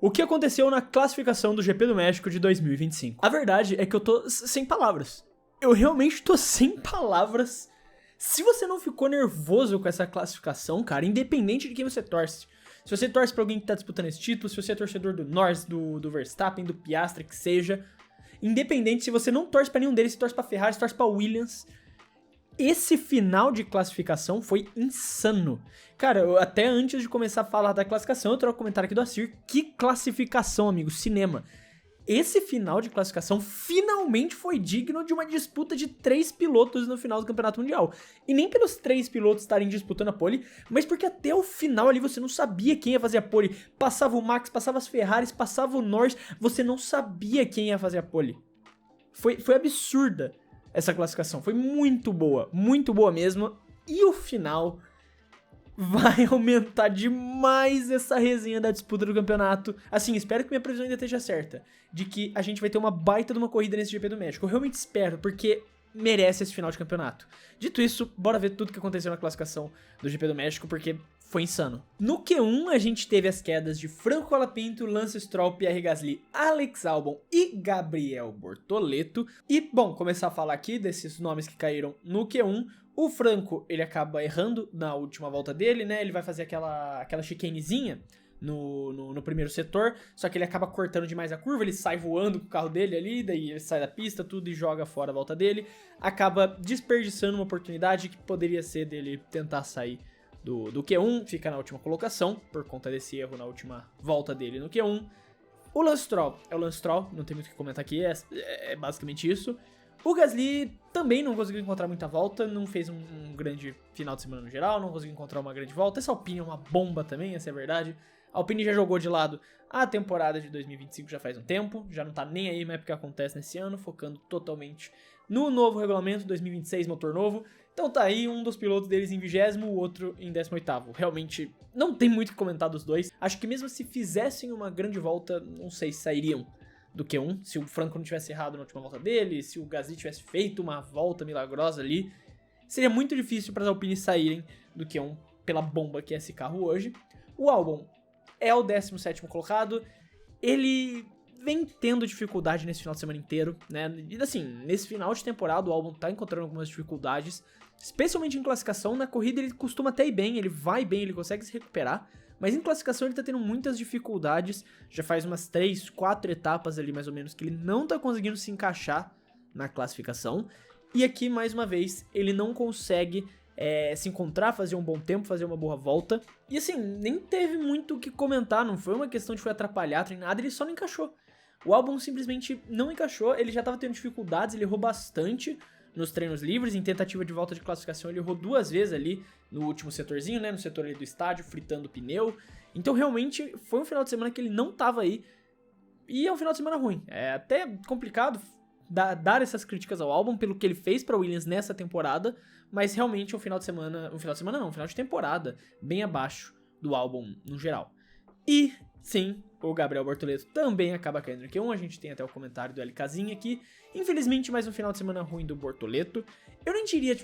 O que aconteceu na classificação do GP do México de 2025? A verdade é que eu tô sem palavras. Eu realmente tô sem palavras. Se você não ficou nervoso com essa classificação, cara, independente de quem você torce. Se você torce pra alguém que tá disputando esse título, se você é torcedor do Norris, do Verstappen, do Piastri, que seja. Independente, se você não torce pra nenhum deles, se torce pra Ferrari, se torce pra Williams. Esse final de classificação foi insano. Cara, até antes de começar a falar da classificação, eu trouxe um comentário aqui do Assir. Que classificação, amigo, cinema. Esse final de classificação finalmente foi digno de uma disputa de 3 pilotos no final do Campeonato Mundial. E nem pelos 3 pilotos estarem disputando a pole, mas porque até o final ali você não sabia quem ia fazer a pole. Passava o Max, passava as Ferraris, passava o Norris, você não sabia quem ia fazer a pole. Foi absurda essa classificação, foi muito boa mesmo. E o final vai aumentar demais essa resenha da disputa do campeonato. Assim, espero que minha previsão ainda esteja certa, de que a gente vai ter uma baita de uma corrida nesse GP do México. Eu realmente espero, porque merece esse final de campeonato. Dito isso, bora ver tudo que aconteceu na classificação do GP do México, porque foi insano. No Q1, a gente teve as quedas de Franco Colapinto, Lance Stroll, Pierre Gasly, Alex Albon e Gabriel Bortoleto. E, bom, começar a falar aqui desses nomes que caíram no Q1. O Franco, ele acaba errando na última volta dele, né? Ele vai fazer aquela chicanezinha no primeiro setor, só que ele acaba cortando demais a curva, ele sai voando com o carro dele ali, daí ele sai da pista, tudo, e joga fora a volta dele. Acaba desperdiçando uma oportunidade que poderia ser dele tentar sair do Q1, fica na última colocação, por conta desse erro na última volta dele no Q1. O Lance Stroll é o Lance Stroll, não tem muito o que comentar aqui, é basicamente isso. O Gasly também não conseguiu encontrar muita volta, não fez um grande final de semana no geral, não conseguiu encontrar uma grande volta. Essa Alpine é uma bomba também, essa é a verdade. A Alpine já jogou de lado a temporada de 2025 já faz um tempo, já não tá nem aí mais porque acontece nesse ano, focando totalmente no novo regulamento, 2026, motor novo. Então tá aí um dos pilotos deles em 20º, o outro em 18º. Realmente não tem muito o que comentar dos dois. Acho que mesmo se fizessem uma grande volta, não sei se sairiam do Q1, se o Franco não tivesse errado na última volta dele, se o Gasly tivesse feito uma volta milagrosa ali, seria muito difícil para as Alpine saírem do Q1 pela bomba que é esse carro hoje. O Albon é o 17º colocado, ele vem tendo dificuldade nesse final de semana inteiro, né, e assim, nesse final de temporada o Albon tá encontrando algumas dificuldades, especialmente em classificação. Na corrida ele costuma até ir bem, ele vai bem, ele consegue se recuperar, mas em classificação ele tá tendo muitas dificuldades, já faz umas 3, 4 etapas ali mais ou menos que ele não tá conseguindo se encaixar na classificação, e aqui mais uma vez ele não consegue se encontrar, fazer um bom tempo, fazer uma boa volta, e assim, nem teve muito o que comentar, não foi uma questão de foi atrapalhar, nem nada, ele só não encaixou. O Albon simplesmente não encaixou, ele já tava tendo dificuldades, ele errou bastante nos treinos livres, em tentativa de volta de classificação ele errou 2 vezes ali no último setorzinho, né, no setor ali do estádio, fritando o pneu. Então realmente foi um final de semana que ele não tava aí, e é um final de semana ruim. É até complicado dar essas críticas ao Albon pelo que ele fez pra Williams nessa temporada, mas realmente um final de temporada bem abaixo do Albon no geral. E sim, o Gabriel Bortoleto também acaba caindo no Q1, a gente tem até o comentário do LKzinho aqui. Infelizmente, mais um final de semana ruim do Bortoleto. Eu não diria,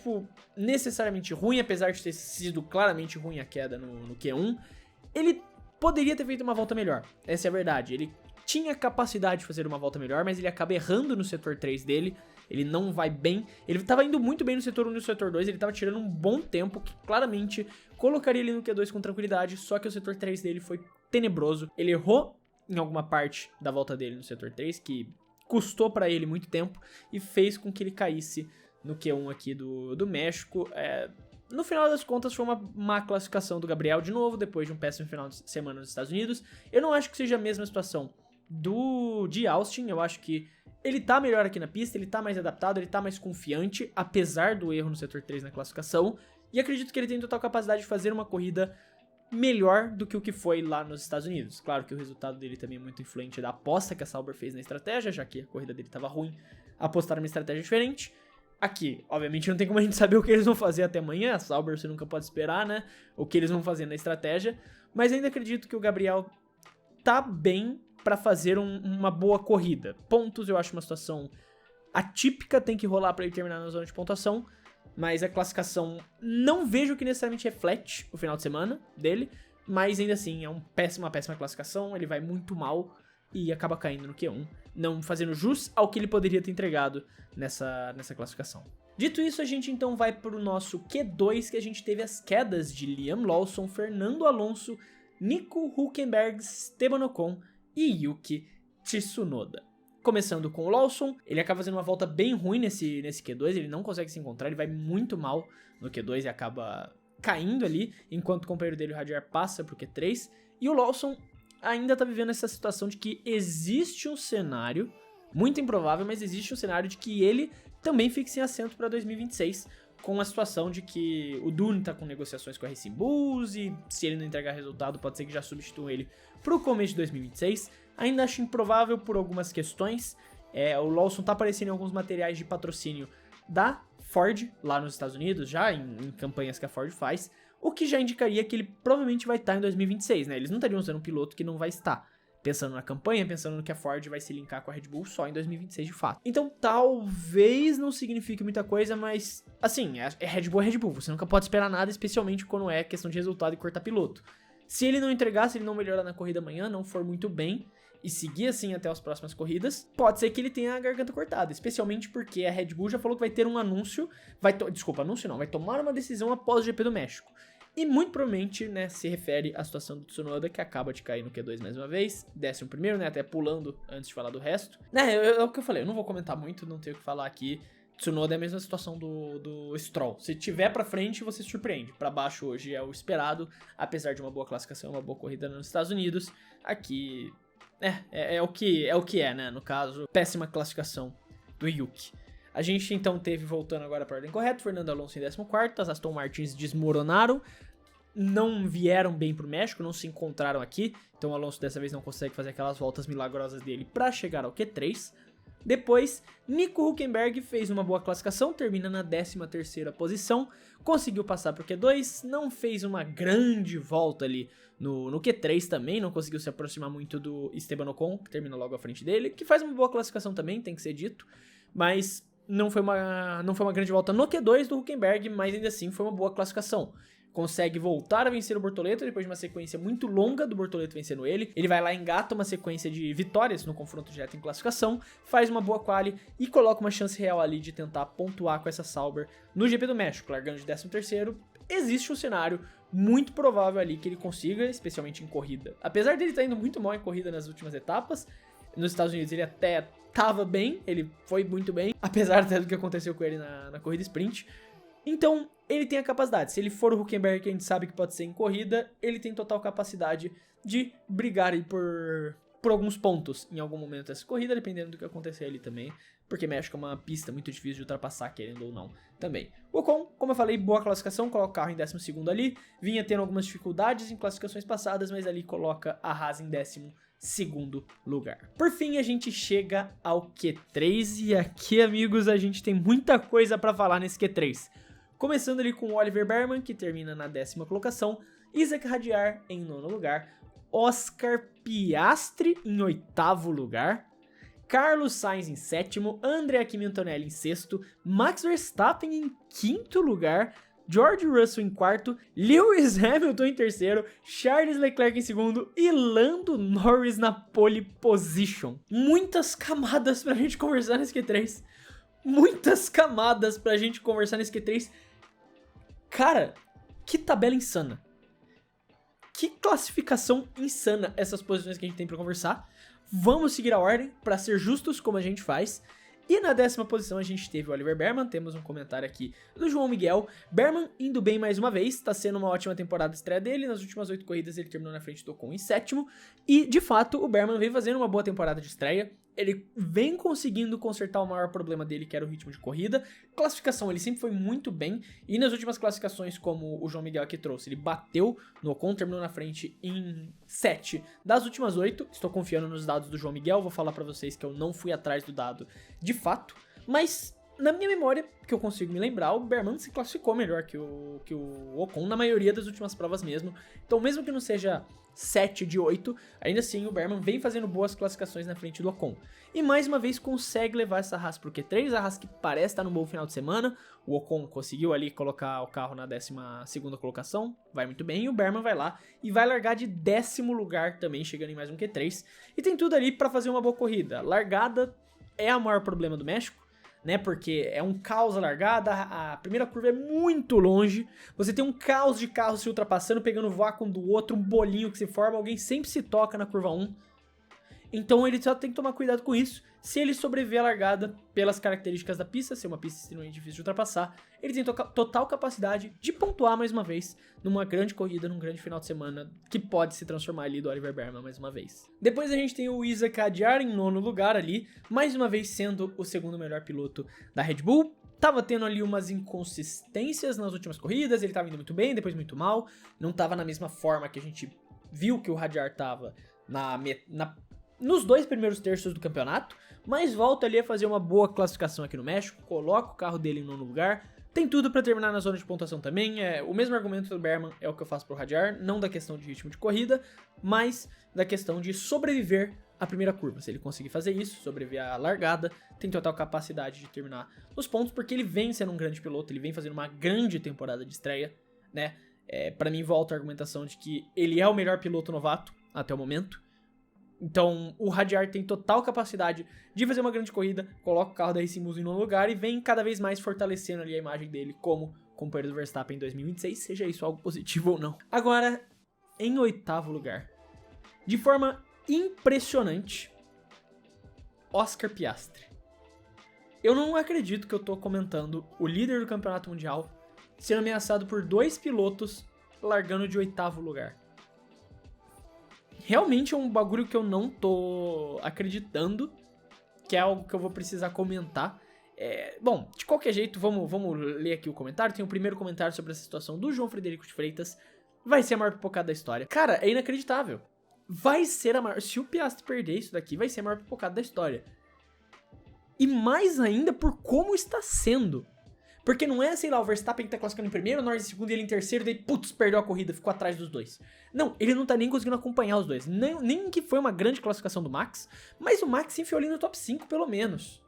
necessariamente ruim, apesar de ter sido claramente ruim a queda no Q1. Ele poderia ter feito uma volta melhor, essa é a verdade. Ele tinha capacidade de fazer uma volta melhor, mas ele acaba errando no setor 3 dele. Ele não vai bem, ele estava indo muito bem no setor 1 e no setor 2, ele estava tirando um bom tempo, que claramente colocaria ele no Q2 com tranquilidade, só que o setor 3 dele foi tenebroso. Ele errou em alguma parte da volta dele no setor 3, que custou para ele muito tempo, e fez com que ele caísse no Q1 aqui do México. No final das contas foi uma má classificação do Gabriel de novo, depois de um péssimo final de semana nos Estados Unidos. Eu não acho que seja a mesma situação de Austin, eu acho que ele tá melhor aqui na pista, ele tá mais adaptado, ele tá mais confiante, apesar do erro no setor 3 na classificação, e acredito que ele tem total capacidade de fazer uma corrida melhor do que o que foi lá nos Estados Unidos. Claro que o resultado dele também é muito influente da aposta que a Sauber fez na estratégia, já que a corrida dele tava ruim, apostaram numa estratégia diferente. Aqui, obviamente, não tem como a gente saber o que eles vão fazer até amanhã, a Sauber você nunca pode esperar, né, o que eles vão fazer na estratégia, mas ainda acredito que o Gabriel tá bem pra fazer uma boa corrida. Pontos eu acho uma situação atípica, tem que rolar pra ele terminar na zona de pontuação, mas a classificação não vejo que necessariamente reflete o final de semana dele, mas ainda assim é uma péssima classificação, ele vai muito mal e acaba caindo no Q1, não fazendo jus ao que ele poderia ter entregado nessa classificação. Dito isso, a gente então vai pro nosso Q2, que a gente teve as quedas de Liam Lawson, Fernando Alonso, Nico Hülkenberg, Esteban Ocon e Yuki Tsunoda. Começando com o Lawson, ele acaba fazendo uma volta bem ruim nesse Q2, ele não consegue se encontrar, ele vai muito mal no Q2 e acaba caindo ali, enquanto o companheiro dele, o Hadjar, passa pro Q3. E o Lawson ainda tá vivendo essa situação de que existe um cenário, muito improvável, mas existe um cenário de que ele também fique sem assento para 2026, com a situação de que o Dune tá com negociações com a Racing Bulls e se ele não entregar resultado, pode ser que já substitua ele pro começo de 2026. Ainda acho improvável por algumas questões. O Lawson tá aparecendo em alguns materiais de patrocínio da Ford, lá nos Estados Unidos, já em campanhas que a Ford faz, o que já indicaria que ele provavelmente vai estar em 2026, né? Eles não estariam usando um piloto que não vai estar. Pensando na campanha, pensando no que a Ford vai se linkar com a Red Bull só em 2026 de fato. Então talvez não signifique muita coisa, mas assim, Red Bull é Red Bull, você nunca pode esperar nada, especialmente quando é questão de resultado e cortar piloto. Se ele não entregar, se ele não melhorar na corrida amanhã, não for muito bem e seguir assim até as próximas corridas, pode ser que ele tenha a garganta cortada, especialmente porque a Red Bull já falou que vai ter um anúncio, vai tomar uma decisão após o GP do México. E muito provavelmente, né, se refere à situação do Tsunoda, que acaba de cair no Q2 mais uma vez, 11º, né, até pulando antes de falar do resto. Né, é o que eu falei, eu não vou comentar muito, não tenho o que falar aqui. Tsunoda é a mesma situação do Stroll. Se tiver pra frente, você surpreende. Pra baixo hoje é o esperado, apesar de uma boa classificação, uma boa corrida nos Estados Unidos. Aqui, é o que é, né, no caso, péssima classificação do Yuki. A gente então teve, voltando agora para a ordem correta, Fernando Alonso em 14º, as Aston Martins desmoronaram, não vieram bem pro México, não se encontraram aqui, então o Alonso dessa vez não consegue fazer aquelas voltas milagrosas dele para chegar ao Q3. Depois, Nico Hülkenberg fez uma boa classificação, termina na 13ª posição, conseguiu passar pro Q2, não fez uma grande volta ali no Q3 também, não conseguiu se aproximar muito do Esteban Ocon, que termina logo à frente dele, que faz uma boa classificação também, tem que ser dito, mas não foi uma grande volta no Q2 do Hülkenberg, mas ainda assim foi uma boa classificação. Consegue voltar a vencer o Bortoleto depois de uma sequência muito longa do Bortoleto vencendo ele. Ele vai lá e engata uma sequência de vitórias no confronto direto em classificação, faz uma boa quali e coloca uma chance real ali de tentar pontuar com essa Sauber no GP do México, largando de 13º. Existe um cenário muito provável ali que ele consiga, especialmente em corrida. Apesar dele estar indo muito mal em corrida nas últimas etapas, nos Estados Unidos ele até tava bem, ele foi muito bem, apesar até do que aconteceu com ele na corrida sprint. Então, ele tem a capacidade. Se ele for o Hülkenberg, que a gente sabe que pode ser em corrida, ele tem total capacidade de brigar aí por alguns pontos em algum momento dessa corrida, dependendo do que acontecer ali também, porque México é uma pista muito difícil de ultrapassar, querendo ou não, também. O Ocon, como eu falei, boa classificação, coloca o carro em 12º ali, vinha tendo algumas dificuldades em classificações passadas, mas ali coloca a Haas em 12º lugar. Por fim, a gente chega ao Q3 e aqui, amigos, a gente tem muita coisa pra falar nesse Q3. Começando ali com o Oliver Bearman, que termina na 10ª colocação, Isack Hadjar em 9º lugar, Oscar Piastri em 8º lugar, Carlos Sainz em 7º, Andrea Kimi Antonelli em 6º, Max Verstappen em 5º lugar, George Russell em 4º, Lewis Hamilton em 3º, Charles Leclerc em 2º e Lando Norris na pole position. Muitas camadas pra gente conversar nesse Q3. Muitas camadas pra gente conversar nesse Q3. Cara, que tabela insana. Que classificação insana essas posições que a gente tem pra conversar. Vamos seguir a ordem pra ser justos como a gente faz. E na 10ª posição a gente teve o Oliver Bearman, temos um comentário aqui do João Miguel. Bearman indo bem mais uma vez, tá sendo uma ótima temporada de estreia dele, nas últimas 8 corridas ele terminou na frente do Ocon em 7º, e de fato o Bearman vem fazendo uma boa temporada de estreia, ele vem conseguindo consertar o maior problema dele, que era o ritmo de corrida. Classificação, ele sempre foi muito bem, e nas últimas classificações, como o João Miguel aqui trouxe, ele bateu no Ocon, terminou na frente em 7 das últimas 8, estou confiando nos dados do João Miguel, vou falar pra vocês que eu não fui atrás do dado de fato, mas na minha memória, que eu consigo me lembrar, o Bearman se classificou melhor que o Ocon na maioria das últimas provas mesmo, então mesmo que não seja 7 de 8. Ainda assim, o Berman vem fazendo boas classificações na frente do Ocon. E mais uma vez consegue levar essa Haas pro Q3, a Haas que parece estar num bom final de semana. O Ocon conseguiu ali colocar o carro na 12ª colocação, vai muito bem. E o Berman vai lá e vai largar de 10º lugar também, chegando em mais um Q3. E tem tudo ali para fazer uma boa corrida. Largada é o maior problema do México, né, porque é um caos a largada, a primeira curva é muito longe, você tem um caos de carros se ultrapassando, pegando o vácuo um do outro, um bolinho que se forma, alguém sempre se toca na curva 1, então ele só tem que tomar cuidado com isso. Se ele sobreviver à largada, pelas características da pista, ser uma pista extremamente difícil de ultrapassar, ele tem total capacidade de pontuar mais uma vez numa grande corrida, num grande final de semana, que pode se transformar ali do Oliver Berman mais uma vez. Depois a gente tem o Isack Hadjar em 9º lugar ali, mais uma vez sendo o segundo melhor piloto da Red Bull. Tava tendo ali umas inconsistências nas últimas corridas, ele tava indo muito bem, depois muito mal, não tava na mesma forma que a gente viu que o Hadjar tava nos 2 primeiros terços do campeonato, mas volta ali a fazer uma boa classificação aqui no México, coloca o carro dele em 9º lugar, tem tudo pra terminar na zona de pontuação também. O mesmo argumento do Berman é o que eu faço pro Hadjar, não da questão de ritmo de corrida, mas da questão de sobreviver à primeira curva. Se ele conseguir fazer isso, sobreviver à largada, tem total capacidade de terminar nos pontos, porque ele vem sendo um grande piloto, ele vem fazendo uma grande temporada de estreia, né? Pra mim volta a argumentação de que ele é o melhor piloto novato até o momento. Então, o Hadjar tem total capacidade de fazer uma grande corrida, coloca o carro da Racing Bulls em 9º lugar e vem cada vez mais fortalecendo ali a imagem dele como companheiro do Verstappen em 2026, seja isso algo positivo ou não. Agora, em 8º lugar, de forma impressionante, Oscar Piastri. Eu não acredito que eu tô comentando o líder do campeonato mundial sendo ameaçado por 2 pilotos largando de 8º lugar. Realmente é um bagulho que eu não tô acreditando, que é algo que eu vou precisar comentar. Bom, de qualquer jeito, vamos ler aqui o comentário. Tem o primeiro comentário sobre essa situação do João Frederico de Freitas. Vai ser a maior pipocada da história. Cara, é inacreditável. Vai ser a maior... Se o Piastri perder isso daqui, vai ser a maior pipocada da história. E mais ainda por como está sendo. Porque não é, sei lá, o Verstappen que tá classificando em primeiro, o Norris em segundo e ele em terceiro, daí, putz, perdeu a corrida, ficou atrás dos dois. Não, ele não tá nem conseguindo acompanhar os dois. Nem que foi uma grande classificação do Max, mas o Max se enfiou ali no top 5, pelo menos.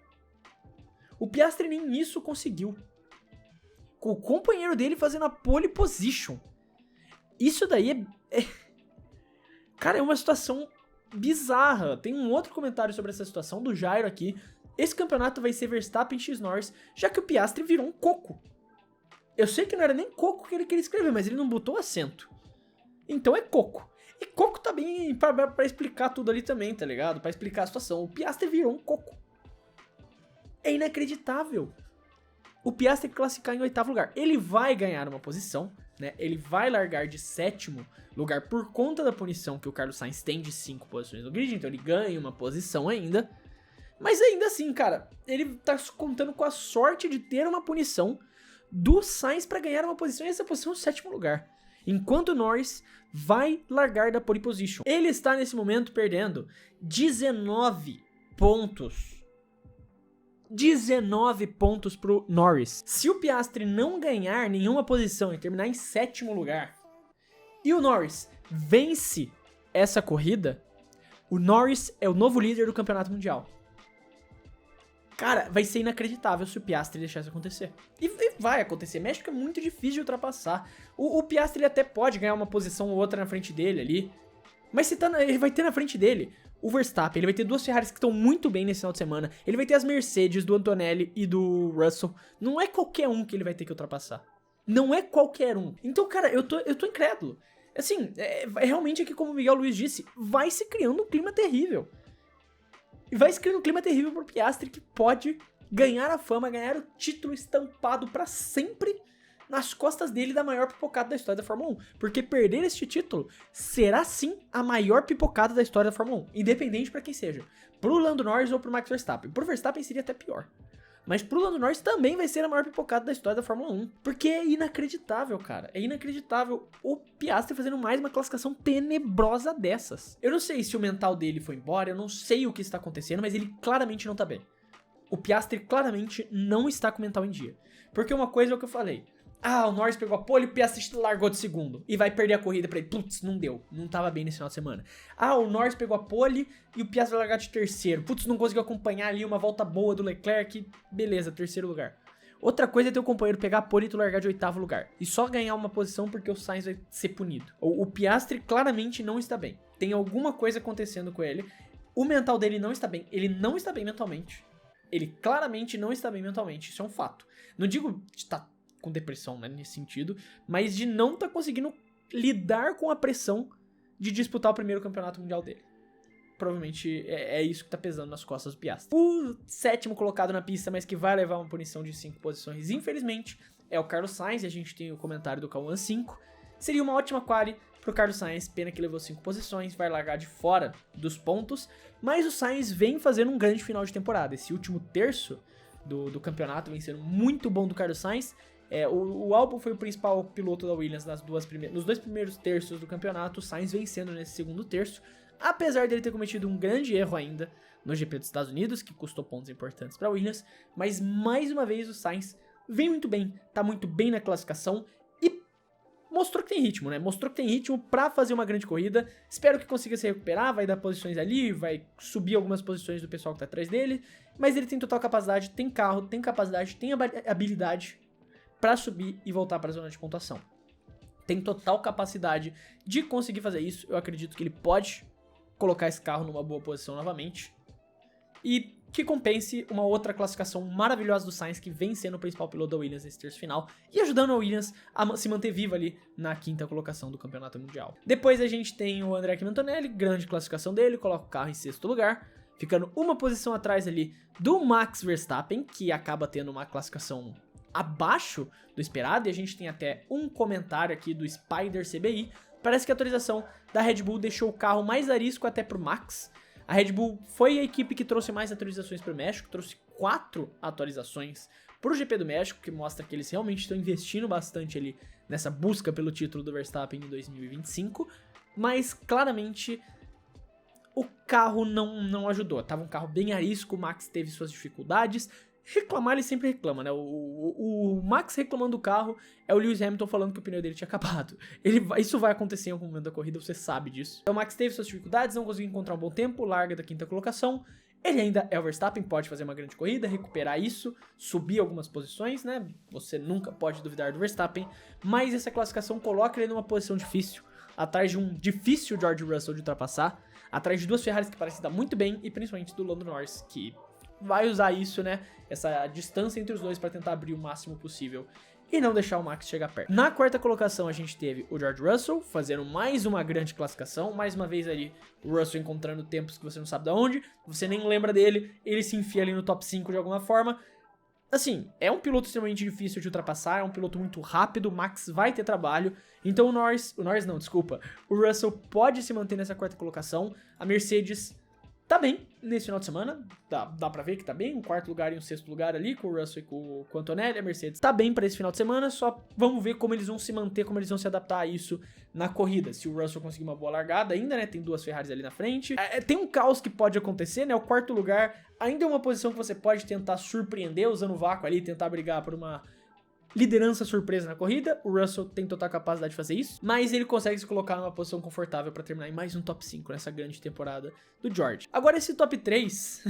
O Piastri nem isso conseguiu. Com o companheiro dele fazendo a pole position. Isso daí Cara, é uma situação bizarra. Tem um outro comentário sobre essa situação do Jairo aqui. Esse campeonato vai ser Verstappen x Norris, já que o Piastri virou um coco. Eu sei que não era nem coco que ele queria escrever, mas ele não botou acento. Então é coco. E coco tá bem pra explicar tudo ali também, tá ligado? Pra explicar a situação. O Piastri virou um coco. É inacreditável. O Piastri classificar em 8º lugar. Ele vai ganhar uma posição, né? Ele vai largar de 7º lugar por conta da punição que o Carlos Sainz tem de 5 posições no grid. Então ele ganha uma posição ainda. Mas ainda assim, cara, ele tá contando com a sorte de ter uma punição do Sainz pra ganhar uma posição, e essa posição é o 7º lugar. Enquanto o Norris vai largar da pole position. Ele está nesse momento perdendo 19 pontos. 19 pontos pro Norris. Se o Piastri não ganhar nenhuma posição e terminar em 7º lugar, e o Norris vence essa corrida, o Norris é o novo líder do campeonato mundial. Cara, vai ser inacreditável se o Piastri deixar isso acontecer. E vai acontecer. México é muito difícil de ultrapassar. O Piastri ele até pode ganhar uma posição ou outra na frente dele ali. Mas ele vai ter na frente dele o Verstappen. Ele vai ter 2 Ferraris que estão muito bem nesse final de semana. Ele vai ter as Mercedes do Antonelli e do Russell. Não é qualquer um que ele vai ter que ultrapassar. Não é qualquer um. Então, cara, eu tô incrédulo. Assim, realmente aqui, como o Miguel Luiz disse, vai se criando um clima terrível. E vai se criando um clima terrível pro Piastri, que pode ganhar a fama, ganhar o título estampado pra sempre nas costas dele da maior pipocada da história da Fórmula 1. Porque perder este título será sim a maior pipocada da história da Fórmula 1. Independente pra quem seja. Pro Lando Norris ou pro Max Verstappen. Pro Verstappen seria até pior. Mas pro Lando Norris também vai ser a maior pipocada da história da Fórmula 1. Porque é inacreditável, cara. É inacreditável o Piastri fazendo mais uma classificação tenebrosa dessas. Eu não sei se o mental dele foi embora, eu não sei o que está acontecendo, mas ele claramente não tá bem. O Piastri claramente não está com o mental em dia. Porque uma coisa é o que eu falei. Ah, o Norris pegou a pole e o Piastri largou de segundo. E vai perder a corrida pra ele. Putz, não deu. Não tava bem nesse final de semana. Ah, o Norris pegou a pole e o Piastri vai largar de terceiro. Putz, não conseguiu acompanhar ali uma volta boa do Leclerc. Beleza, terceiro lugar. Outra coisa é ter o companheiro pegar a pole e tu largar de oitavo lugar. E só ganhar uma posição porque o Sainz vai ser punido. O Piastri claramente não está bem. Tem alguma coisa acontecendo com ele. O mental dele não está bem. Ele não está bem mentalmente. Ele claramente não está bem mentalmente. Isso é um fato. Não digo de estar com depressão, né, nesse sentido, mas de não estar conseguindo lidar com a pressão de disputar o primeiro campeonato mundial dele. Provavelmente é isso que tá pesando nas costas do Piastri. O sétimo colocado na pista, mas que vai levar uma punição de 5 posições, infelizmente, é o Carlos Sainz. E a gente tem o comentário do Cauã 5. Seria uma ótima quali pro Carlos Sainz, pena que levou 5 posições, vai largar de fora dos pontos. Mas o Sainz vem fazendo um grande final de temporada. Esse último terço do campeonato vem sendo muito bom do Carlos Sainz. O Albon foi o principal piloto da Williams nos dois primeiros terços do campeonato. O Sainz vencendo nesse segundo terço, apesar dele ter cometido um grande erro ainda no GP dos Estados Unidos, que custou pontos importantes para a Williams. Mas mais uma vez o Sainz vem muito bem, tá muito bem na classificação e mostrou que tem ritmo, né? Mostrou que tem ritmo para fazer uma grande corrida. Espero que consiga se recuperar, vai dar posições ali, vai subir algumas posições do pessoal que tá atrás dele. Mas ele tem total capacidade, tem carro, tem capacidade, tem habilidade para subir e voltar para a zona de pontuação. Tem total capacidade de conseguir fazer isso. Eu acredito que ele pode colocar esse carro numa boa posição novamente. E que compense uma outra classificação maravilhosa do Sainz, que vem sendo o principal piloto da Williams nesse terço final e ajudando a Williams a se manter viva ali na 5ª colocação do campeonato mundial. Depois a gente tem o André Antonelli, grande classificação dele, coloca o carro em 6º lugar, ficando uma posição atrás ali do Max Verstappen, que acaba tendo uma classificação abaixo do esperado. E a gente tem até um comentário aqui do Spider CBI. Parece que a atualização da Red Bull deixou o carro mais arisco até pro Max. A Red Bull foi a equipe que trouxe mais atualizações para o México, trouxe 4 atualizações para o GP do México, que mostra que eles realmente estão investindo bastante ali nessa busca pelo título do Verstappen em 2025, mas claramente o carro não ajudou. Tava um carro bem arisco, o Max teve suas dificuldades. Reclamar ele sempre reclama, né? O Max reclamando do carro é o Lewis Hamilton falando que o pneu dele tinha acabado. Isso vai acontecer em algum momento da corrida, você sabe disso. Então, o Max teve suas dificuldades, não conseguiu encontrar um bom tempo, larga da 5ª colocação. Ele ainda é o Verstappen, pode fazer uma grande corrida, recuperar isso, subir algumas posições, né? Você nunca pode duvidar do Verstappen, mas essa classificação coloca ele numa posição difícil, atrás de um difícil George Russell de ultrapassar, atrás de 2 Ferraris que parecem dar muito bem, e principalmente do Lando Norris, que vai usar isso, né, essa distância entre os dois para tentar abrir o máximo possível e não deixar o Max chegar perto. Na 4ª colocação a gente teve o George Russell fazendo mais uma grande classificação, mais uma vez ali o Russell encontrando tempos que você não sabe de onde, você nem lembra dele, ele se enfia ali no top 5 de alguma forma. Assim, é um piloto extremamente difícil de ultrapassar, é um piloto muito rápido, o Max vai ter trabalho, então o Russell pode se manter nessa 4ª colocação. A Mercedes tá bem nesse final de semana, dá pra ver que tá bem, um 4º lugar e um 6º lugar ali, com o Russell e com o Antonelli. A Mercedes tá bem pra esse final de semana, só vamos ver como eles vão se manter, como eles vão se adaptar a isso na corrida. Se o Russell conseguir uma boa largada ainda, né, tem 2 Ferraris ali na frente. Tem um caos que pode acontecer, né, o 4º lugar ainda é uma posição que você pode tentar surpreender usando o vácuo ali, tentar brigar por uma liderança surpresa na corrida. O Russell tem total capacidade de fazer isso, mas ele consegue se colocar numa posição confortável para terminar em mais um top 5 nessa grande temporada do George. Agora esse top 3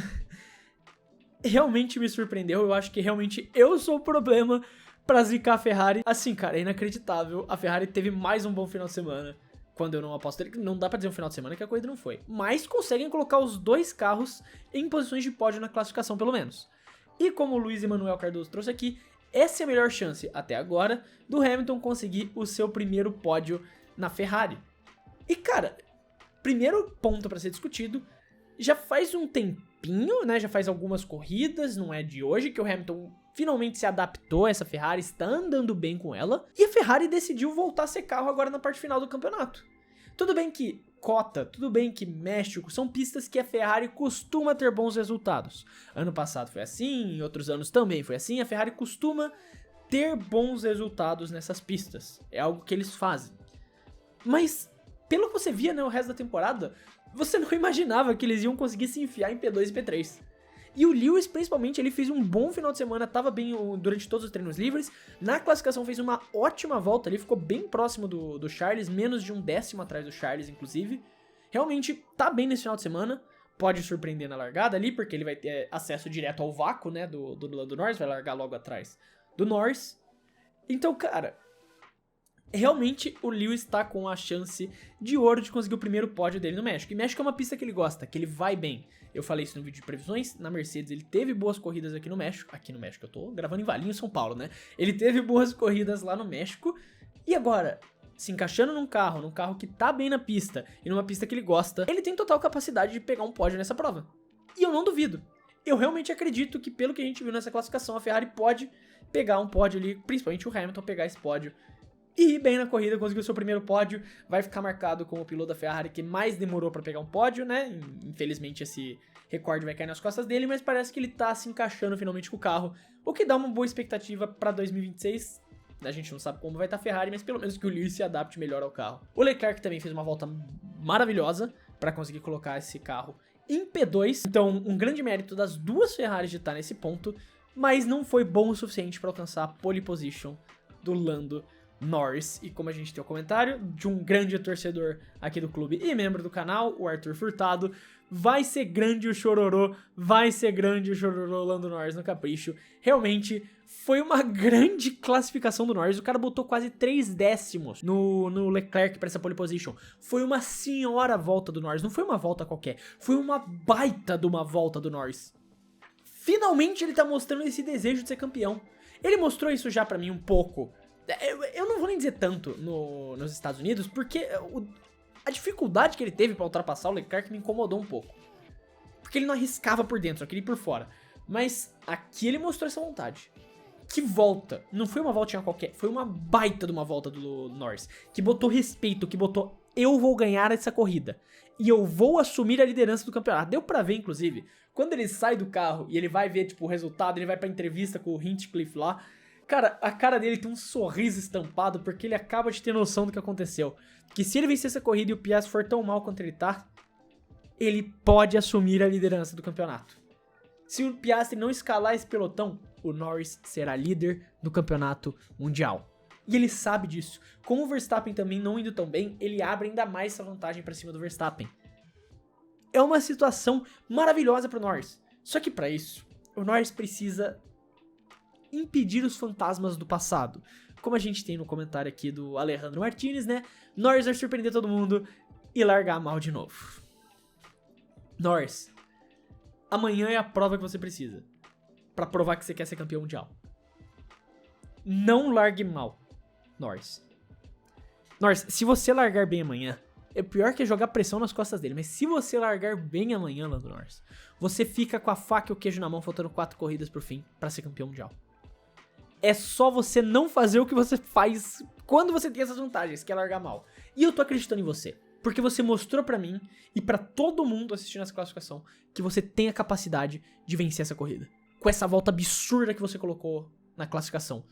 realmente me surpreendeu. Eu acho que realmente eu sou o problema pra zicar a Ferrari. Assim, cara, é inacreditável. A Ferrari teve mais um bom final de semana. Quando eu não aposto ele, não dá pra dizer um final de semana que a corrida não foi, mas conseguem colocar os 2 carros em posições de pódio na classificação pelo menos. E como o Luiz Emanuel Cardoso trouxe aqui, essa é a melhor chance, até agora, do Hamilton conseguir o seu primeiro pódio na Ferrari. E, cara, primeiro ponto para ser discutido, já faz um tempinho, né, já faz algumas corridas, não é de hoje, que o Hamilton finalmente se adaptou a essa Ferrari, está andando bem com ela, e a Ferrari decidiu voltar a ser carro agora na parte final do campeonato. Tudo bem que Cota, tudo bem que México são pistas que a Ferrari costuma ter bons resultados. Ano passado foi assim, em outros anos também foi assim. A Ferrari costuma ter bons resultados nessas pistas. É algo que eles fazem. Mas, pelo que você via, né, o resto da temporada, você não imaginava que eles iam conseguir se enfiar em P2 e P3. E o Lewis, principalmente, ele fez um bom final de semana, tava bem durante todos os treinos livres. Na classificação fez uma ótima volta, ele ficou bem próximo do Charles, menos de 1/10 atrás do Charles, inclusive. Realmente tá bem nesse final de semana, pode surpreender na largada ali, porque ele vai ter acesso direto ao vácuo, né, do Lando Norris, vai largar logo atrás do Norris. Então, cara, realmente o Lewis tá com a chance de ouro de conseguir o primeiro pódio dele no México. E México é uma pista que ele gosta, que ele vai bem. Eu falei isso no vídeo de previsões, na Mercedes ele teve boas corridas aqui no México. Aqui no México, eu tô gravando em Valinho, São Paulo, né? Ele teve boas corridas lá no México. E agora, se encaixando num carro que tá bem na pista, e numa pista que ele gosta, ele tem total capacidade de pegar um pódio nessa prova. E eu não duvido. Eu realmente acredito que, pelo que a gente viu nessa classificação, a Ferrari pode pegar um pódio ali, principalmente o Hamilton pegar esse pódio e ir bem na corrida, conseguir o seu primeiro pódio, vai ficar marcado como o piloto da Ferrari que mais demorou pra pegar um pódio, né? Infelizmente esse recorde vai cair nas costas dele, mas parece que ele tá se encaixando finalmente com o carro, o que dá uma boa expectativa pra 2026. A gente não sabe como vai estar a Ferrari, mas pelo menos que o Lewis se adapte melhor ao carro. O Leclerc também fez uma volta maravilhosa pra conseguir colocar esse carro em P2, então um grande mérito das duas Ferraris de estar nesse ponto, mas não foi bom o suficiente para alcançar a pole position do Lando Norris. E como a gente tem o comentário de um grande torcedor aqui do clube e membro do canal, o Arthur Furtado, vai ser grande o chororô, Lando Norris no capricho. Realmente foi uma grande classificação do Norris, o cara botou quase 3 décimos no Leclerc para essa pole position. Foi uma senhora volta do Norris, não foi uma volta qualquer, foi uma baita de uma volta do Norris. Finalmente ele tá mostrando esse desejo de ser campeão. Ele mostrou isso já pra mim um pouco. Eu não vou nem dizer tanto nos Estados Unidos, porque a dificuldade que ele teve pra ultrapassar o Leclerc me incomodou um pouco. Porque ele não arriscava por dentro, só queria ir por fora. Mas aqui ele mostrou essa vontade. Que volta! Não foi uma voltinha qualquer, foi uma baita de uma volta do Norris. Que botou respeito, que botou eu vou ganhar essa corrida. E eu vou assumir a liderança do campeonato. Deu pra ver, inclusive, quando ele sai do carro e ele vai ver, tipo, o resultado, ele vai pra entrevista com o Hinchcliffe lá. Cara, a cara dele tem um sorriso estampado porque ele acaba de ter noção do que aconteceu. Que se ele vencer essa corrida e o Piastri for tão mal quanto ele tá, ele pode assumir a liderança do campeonato. Se o Piastri não escalar esse pelotão, o Norris será líder do campeonato mundial. E ele sabe disso. Como o Verstappen também não indo tão bem, ele abre ainda mais essa vantagem pra cima do Verstappen. É uma situação maravilhosa pro Norris. Só que pra isso, o Norris precisa impedir os fantasmas do passado. Como a gente tem no comentário aqui do Alejandro Martinez, né? Norris vai surpreender todo mundo e largar mal de novo. Norris, amanhã é a prova que você precisa pra provar que você quer ser campeão mundial. Não largue mal, Norris. Norris, se você largar bem amanhã, é pior que jogar pressão nas costas dele, mas se você largar bem amanhã, Lando Norris, você fica com a faca e o queijo na mão, faltando 4 corridas pro fim pra ser campeão mundial. É só você não fazer o que você faz quando você tem essas vantagens, que é largar mal. E eu tô acreditando em você, porque você mostrou pra mim e pra todo mundo assistindo essa classificação que você tem a capacidade de vencer essa corrida. Com essa volta absurda que você colocou na classificação.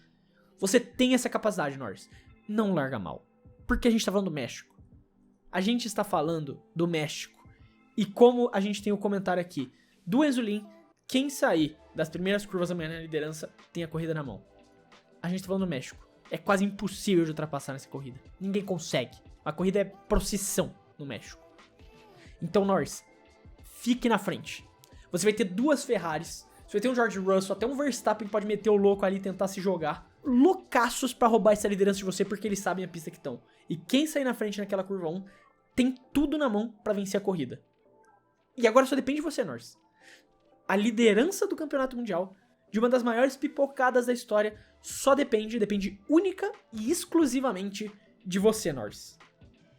Você tem essa capacidade, Norris. Não larga mal. Porque a gente tá falando do México. A gente está falando do México. E como a gente tem o comentário aqui do Enzo Lin, quem sair das primeiras curvas amanhã na liderança tem a corrida na mão. A gente tá falando do México. É quase impossível de ultrapassar nessa corrida. Ninguém consegue. A corrida é procissão no México. Então, Norris, fique na frente. Você vai ter 2 Ferraris. Você vai ter um George Russell, até um Verstappen que pode meter o louco ali e tentar se jogar. Loucaços pra roubar essa liderança de você, porque eles sabem a pista que estão. E quem sair na frente naquela curva 1 tem tudo na mão pra vencer a corrida. E agora só depende de você, Norris. A liderança do campeonato mundial, de uma das maiores pipocadas da história, só depende única e exclusivamente de você, Norris.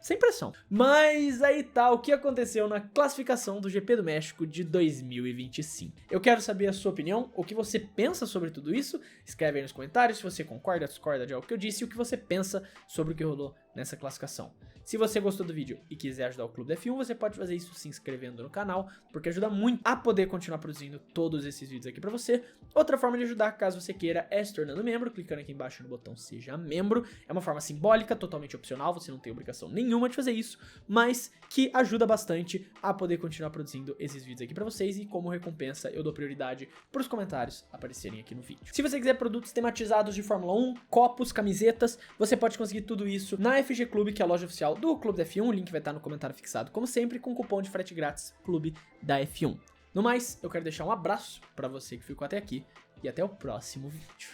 Sem pressão. Mas aí tá o que aconteceu na classificação do GP do México de 2025. Eu quero saber a sua opinião, o que você pensa sobre tudo isso. Escreve aí nos comentários se você concorda, discorda de algo que eu disse e o que você pensa sobre o que rolou nessa classificação. Se você gostou do vídeo e quiser ajudar o Clube da F1, você pode fazer isso se inscrevendo no canal, porque ajuda muito a poder continuar produzindo todos esses vídeos aqui pra você. Outra forma de ajudar, caso você queira, é se tornando membro, clicando aqui embaixo no botão Seja Membro. É uma forma simbólica, totalmente opcional, você não tem obrigação nenhuma de fazer isso, mas que ajuda bastante a poder continuar produzindo esses vídeos aqui pra vocês, e como recompensa eu dou prioridade pros comentários aparecerem aqui no vídeo. Se você quiser produtos tematizados de Fórmula 1, copos, camisetas, você pode conseguir tudo isso na FG Clube, que é a loja oficial do Clube da F1, o link vai estar no comentário fixado como sempre, com cupom de frete grátis Clube da F1. No mais, eu quero deixar um abraço pra você que ficou até aqui, e até o próximo vídeo.